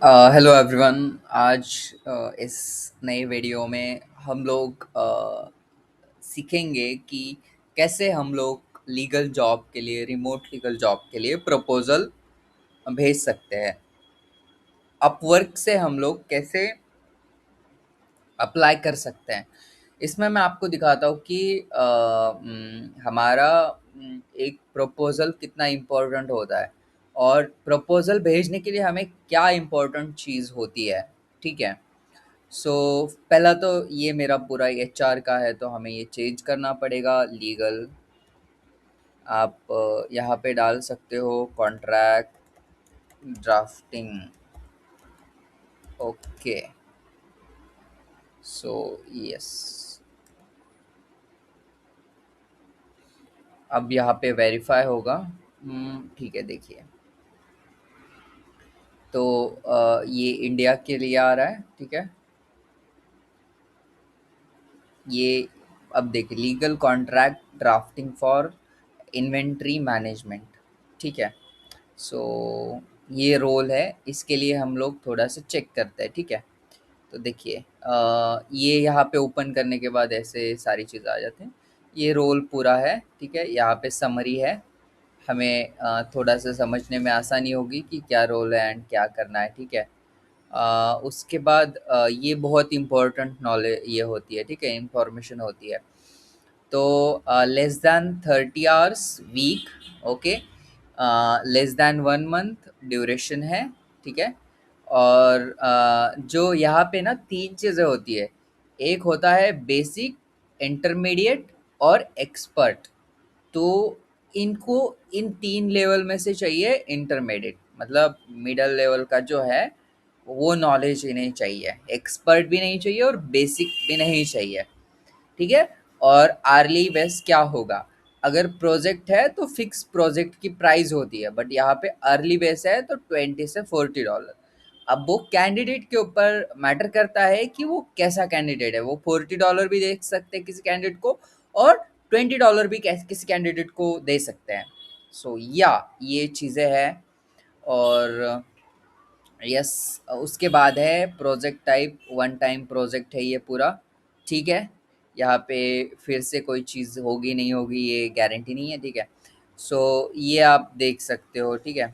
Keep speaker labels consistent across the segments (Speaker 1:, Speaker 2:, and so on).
Speaker 1: Hello everyone. आज इस नए वीडियो में हम लोग सीखेंगे कि कैसे हम लोग लीगल जॉब के लिए रिमोट लीगल जॉब के लिए प्रपोज़ल भेज सकते हैं। अपवर्क से हम लोग कैसे अप्लाई कर सकते हैं। इसमें मैं आपको दिखाता हूँ कि हमारा एक प्रपोज़ल कितना इम्पोर्टेंट होता है और प्रपोज़ल भेजने के लिए हमें क्या इम्पोर्टेंट चीज़ होती है। ठीक है। सो पहला तो ये मेरा पूरा एचआर का है, तो हमें ये चेंज करना पड़ेगा लीगल। आप यहाँ पे डाल सकते हो contract drafting. Okay, so yes, अब यहाँ पे वेरीफाई होगा। ठीक है, देखिए। तो ये इंडिया के लिए आ रहा है। ठीक है, ये अब देखिए, legal contract drafting for inventory management. ठीक है। सो ये रोल है, इसके लिए हम लोग थोड़ा सा चेक करते हैं। ठीक है। तो देखिए, ये यहाँ पे ओपन करने के बाद ऐसे सारी चीज़ आ जाते हैं। ये रोल पूरा है। ठीक है, यहाँ पे समरी है। हमें थोड़ा सा समझने में आसानी होगी कि क्या रोल है एंड क्या करना है। ठीक है। उसके बाद ये बहुत इम्पोर्टेंट नॉलेज ये होती है। ठीक है, इंफॉर्मेशन होती है। तो less than 30 hours week. Okay, less than 1 month duration है। ठीक है। और जो यहाँ पे ना तीन चीज़ें होती है। एक होता है बेसिक, इंटरमीडिएट और एक्सपर्ट। तो इनको इन तीन लेवल में से चाहिए इंटरमीडिएट, मतलब मिडल लेवल का जो है वो नॉलेज ही नहीं चाहिए, एक्सपर्ट भी नहीं चाहिए और बेसिक भी नहीं चाहिए। ठीक है। और आर्ली बेस क्या होगा, अगर प्रोजेक्ट है तो फिक्स प्रोजेक्ट की प्राइस होती है, बट यहाँ पे अर्ली बेस है तो $20 से $40। अब वो कैंडिडेट के ऊपर मैटर करता है कि वो कैसा कैंडिडेट है। वो $40 भी दे सकते हैं किसी कैंडिडेट को, और $20 भी किसी कैंडिडेट को दे सकते हैं। सो या ये चीज़ें हैं। और यस, उसके बाद है project type, one time project है ये पूरा। ठीक है। यहाँ पे फिर से कोई चीज़ होगी नहीं होगी ये गारंटी नहीं है। ठीक है। सो ये आप देख सकते हो। ठीक है।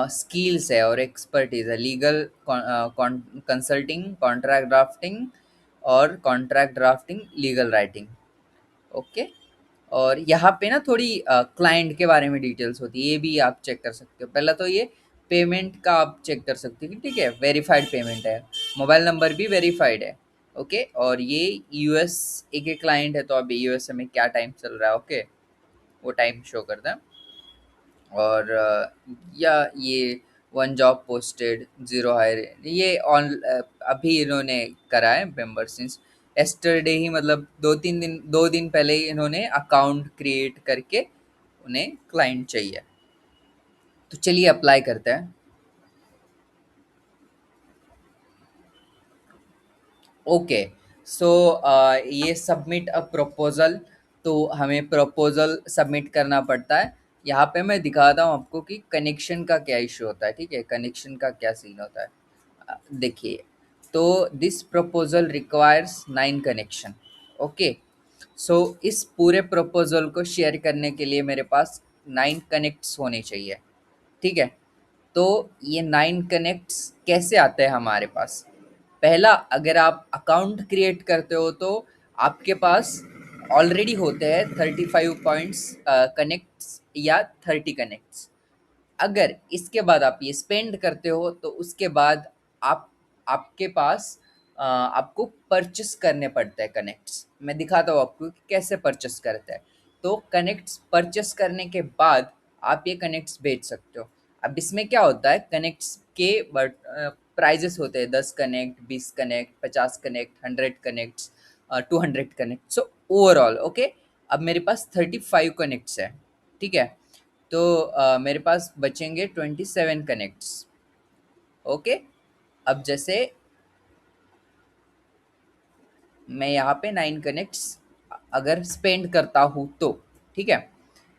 Speaker 1: स्किल्स है और एक्सपर्टीज है, लीगल कंसल्टिंग, कॉन्ट्रैक्ट ड्राफ्टिंग और contract drafting legal writing. Okay. और यहाँ पे ना थोड़ी क्लाइंट के बारे में डिटेल्स होती है, ये भी आप चेक कर सकते हो। पहला तो ये पेमेंट का आप चेक कर सकते हो कि ठीक है, वेरीफाइड पेमेंट है, मोबाइल नंबर भी वेरीफाइड है। ओके। और ये यूएस ए के क्लाइंट है, तो अभी यूएसए में क्या टाइम चल रहा है, ओके, वो टाइम शो करता है। और या ये one job posted, zero hire, ये ऑन अभी इन्होंने करा है मेंबर सिंस एस्टरडे ही, मतलब 2 दिन पहले ही इन्होंने अकाउंट क्रिएट करके उन्हें क्लाइंट चाहिए। तो चलिए अप्लाई करते हैं। ओके। सो ये सबमिट अ प्रपोज़ल, तो हमें प्रपोज़ल सबमिट करना पड़ता है। यहाँ पे मैं दिखाता हूँ आपको कि कनेक्शन का क्या इश्यू होता है। ठीक है, कनेक्शन का क्या सीन होता है। देखिए, तो this proposal requires 9 connection. Okay. So इस पूरे प्रपोज़ल को शेयर करने के लिए मेरे पास 9 कनेक्ट्स होने चाहिए। ठीक है। तो ये 9 कनेक्ट्स कैसे आते हैं हमारे पास। पहला, अगर आप अकाउंट क्रिएट करते हो तो आपके पास ऑलरेडी होते हैं 35 पॉइंट्स कनेक्ट्स या 30 कनेक्ट्स। अगर इसके बाद आप ये स्पेंड करते हो तो उसके बाद आप आपके पास आपको परचेस करने पड़ते हैं कनेक्ट्स। मैं दिखाता हूँ आपको कि कैसे परचेस करते हैं। तो कनेक्ट्स परचेस करने के बाद आप ये कनेक्ट्स बेच सकते हो। अब इसमें क्या होता है, कनेक्ट्स के बट प्राइजेस होते हैं, 10 connect, 20 connect, 50 connect, 100 connects, 200 connect. So overall okay, अब मेरे पास 35 कनेक्ट्स है। ठीक है। तो मेरे पास बचेंगे 27 कनेक्ट्स। ओके। अब जैसे मैं यहाँ पे 9 कनेक्ट्स अगर स्पेंड करता हूँ तो ठीक है।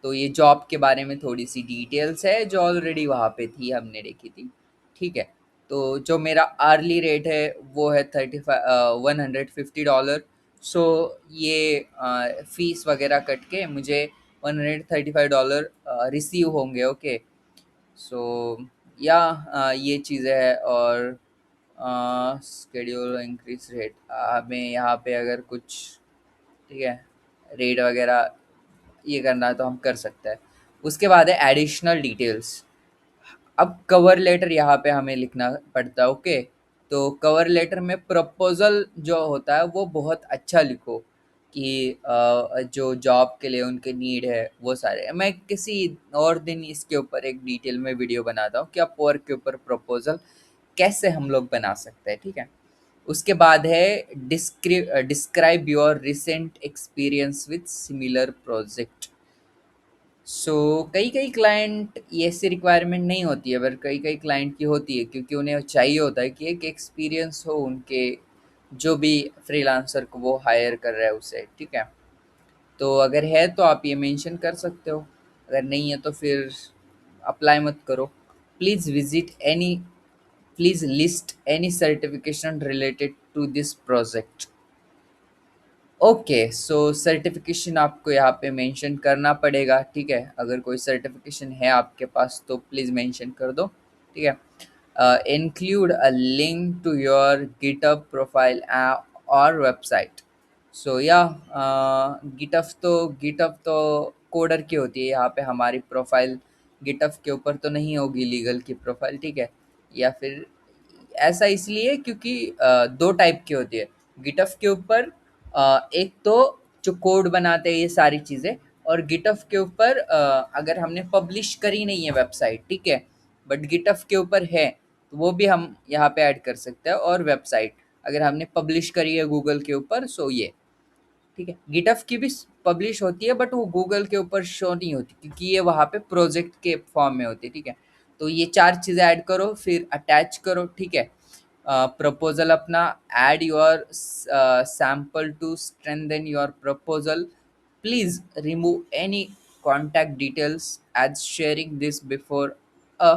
Speaker 1: तो ये जॉब के बारे में थोड़ी सी डिटेल्स है जो ऑलरेडी वहाँ पे थी, हमने देखी थी। ठीक है, तो जो मेरा आर्ली रेट है वो है 150 डॉलर। सो ये फीस वगैरह कट के मुझे $135 रिसीव होंगे। ओके, सो या ये चीज़ें है। और शेड्यूल इंक्रीज रेट, हमें यहाँ पे अगर कुछ, ठीक है, रेट वगैरह ये करना है तो हम कर सकते हैं। उसके बाद है एडिशनल डिटेल्स। अब कवर लेटर यहाँ पे हमें लिखना पड़ता है। ओके, तो कवर लेटर में प्रपोजल जो होता है वो बहुत अच्छा लिखो कि जो जॉब के लिए उनके नीड है वो सारे। मैं किसी और दिन इसके ऊपर एक डिटेल में वीडियो बनाता हूँ कि आप वर्क के ऊपर प्रपोजल कैसे हम लोग बना सकते हैं। ठीक है, उसके बाद है describe your recent experience with similar project. So कई कई क्लाइंट ये ऐसी रिक्वायरमेंट नहीं होती है, पर कई कई क्लाइंट की होती है, क्योंकि उन्हें चाहिए होता है कि एक एक्सपीरियंस हो उनके, जो भी फ्रीलांसर को वो हायर कर रहा है उसे। ठीक है, तो अगर है तो आप ये मेंशन कर सकते हो, अगर नहीं है तो फिर अप्लाई मत करो। Please visit any please list any certification related to this project. Okay, so certification आपको यहाँ पे मेंशन करना पड़ेगा। ठीक है, अगर कोई सर्टिफिकेशन है आपके पास तो प्लीज़ मेंशन कर दो। ठीक है, include a link to your GitHub profile और वेबसाइट। सो या गिटहब तो कोडर की होती है, यहाँ पे हमारी प्रोफाइल गिटहब के ऊपर तो नहीं होगी लीगल की प्रोफाइल। ठीक है, या फिर ऐसा इसलिए क्योंकि दो टाइप की होती है गिटहब के ऊपर। एक तो जो कोड बनाते हैं ये सारी चीज़ें, और गिटहब के ऊपर अगर हमने पब्लिश करी नहीं है वेबसाइट, ठीक है, बट गिटहब के ऊपर है तो वो भी हम यहाँ पे ऐड कर सकते हैं। और वेबसाइट अगर हमने पब्लिश करी है गूगल के ऊपर, सो ये ठीक है। गिटहब की भी पब्लिश होती है बट वो गूगल के ऊपर शो नहीं होती, क्योंकि ये वहाँ पे प्रोजेक्ट के फॉर्म में होती है। ठीक है, तो ये चार चीज़ें ऐड करो, फिर अटैच करो। ठीक है, प्रपोजल अपना, add your sample to strengthen your proposal. Please remove any contact details as sharing this before a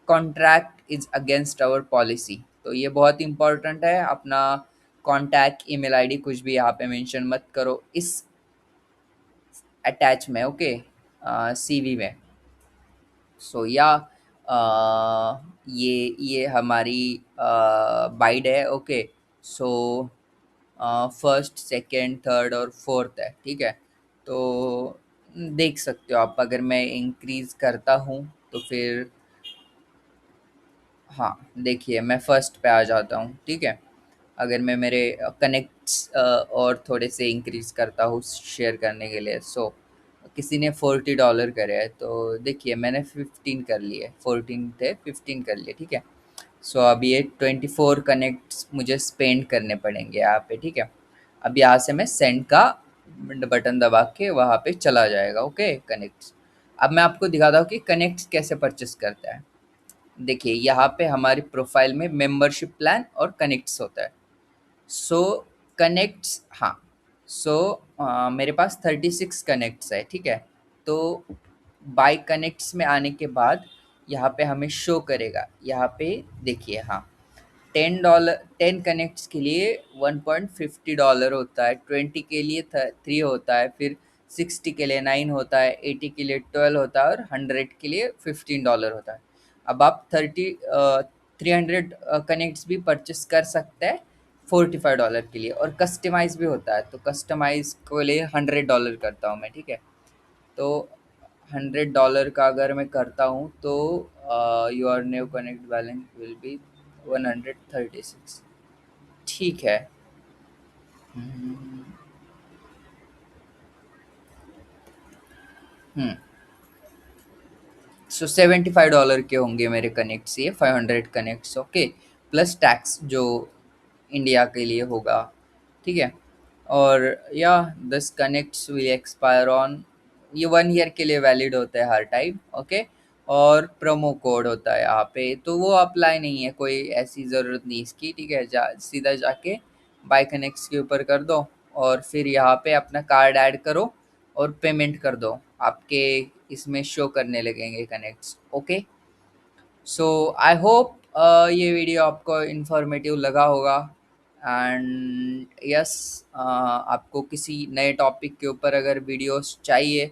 Speaker 1: contract is against our policy. तो ये बहुत इंपॉर्टेंट है, अपना कॉन्टैक्ट, ईमेल आईडी कुछ भी यहाँ पे मेंशन मत करो इस अटैच में। ओके, सीवी में। सो या ये हमारी बाइड है। Okay, so first, second, third और फोर्थ है। ठीक है, तो देख सकते हो आप, अगर मैं इंक्रीज करता हूँ तो फिर, हाँ देखिए, मैं फर्स्ट पे आ जाता हूँ। ठीक है, अगर मैं मेरे कनेक्ट्स और थोड़े से इंक्रीज करता हूँ शेयर करने के लिए, सो किसी ने $40 करे हैं, तो देखिए मैंने 15 कर लिए, 14 थे 15 कर लिए। ठीक है, सो अब ये 24 कनेक्ट्स मुझे स्पेंड करने पड़ेंगे यहाँ पे। ठीक है, अब यहाँ से मैं सेंड का बटन दबा के वहाँ पे चला जाएगा। Okay, connects. अब मैं आपको दिखाता हूँ कि कनेक्ट्स कैसे परचेस करता है। देखिए यहाँ पे हमारी प्रोफाइल में मेंबरशिप प्लान और कनेक्ट्स होता है। सो कनेक्ट्स, हाँ, सो मेरे पास 36 कनेक्ट्स है। ठीक है, तो बाय कनेक्ट्स में आने के बाद यहाँ पे हमें शो करेगा, यहाँ पे देखिए, हाँ, $10, 10 कनेक्ट्स के लिए $1.50 होता है, 20 के लिए 3 होता है, फिर 60 के लिए 9 होता है, 80 के लिए 12 होता है और 100 के लिए $15 होता है। अब आप 300 कनेक्ट्स भी परचेस कर सकते हैं $45 के लिए, और कस्टमाइज भी होता है, तो कस्टमाइज के लिए $100 करता हूँ मैं। ठीक है, तो $100 का अगर मैं करता हूँ तो your new connect balance will be 136। ठीक है, हम्म हम्म, सो $75 के होंगे मेरे कनेक्ट्स, ये 500 कनेक्ट्स। ओके, प्लस टैक्स जो इंडिया के लिए होगा। ठीक है, और या 10 कनेक्ट्स विल एक्सपायर ऑन, ये 1 ईयर के लिए वैलिड होता है हर टाइम। ओके, और प्रोमो कोड होता है यहाँ पे, तो वो अप्लाई नहीं है, कोई ऐसी ज़रूरत नहीं इसकी। ठीक है, सीधा जाके बाय कनेक्ट्स के ऊपर कर दो, और फिर यहाँ पे अपना कार्ड ऐड करो और पेमेंट कर दो। आपके इसमें शो करने लगेंगे connects. Okay, so I hope ये वीडियो आपको इन्फॉर्मेटिव लगा होगा। एंड यस, आपको किसी नए टॉपिक के ऊपर अगर वीडियोस चाहिए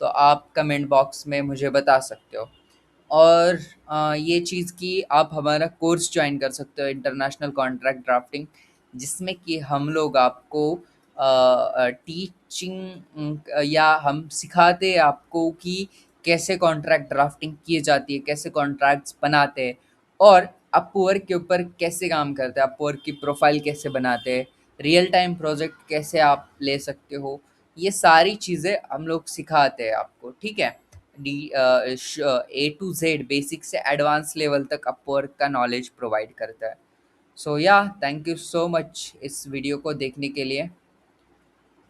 Speaker 1: तो आप कमेंट बॉक्स में मुझे बता सकते हो। और ये चीज़ कि आप हमारा कोर्स ज्वाइन कर सकते हो, इंटरनेशनल कॉन्ट्रैक्ट ड्राफ्टिंग, जिसमें कि हम लोग आपको टीचिंग या हम सिखाते हैं आपको कि कैसे कॉन्ट्रैक्ट ड्राफ्टिंग की जाती है, कैसे कॉन्ट्रैक्ट्स बनाते हैं, और अपवर्क के ऊपर कैसे काम करते हैं, अपवर्क की प्रोफाइल कैसे बनाते हैं, रियल टाइम प्रोजेक्ट कैसे आप ले सकते हो, ये सारी चीज़ें हम लोग सिखाते हैं आपको। ठीक है, D A to Z basic से एडवांस लेवल तक अपवर्क का नॉलेज प्रोवाइड करता है। सो या थैंक यू सो मच इस वीडियो को देखने के लिए।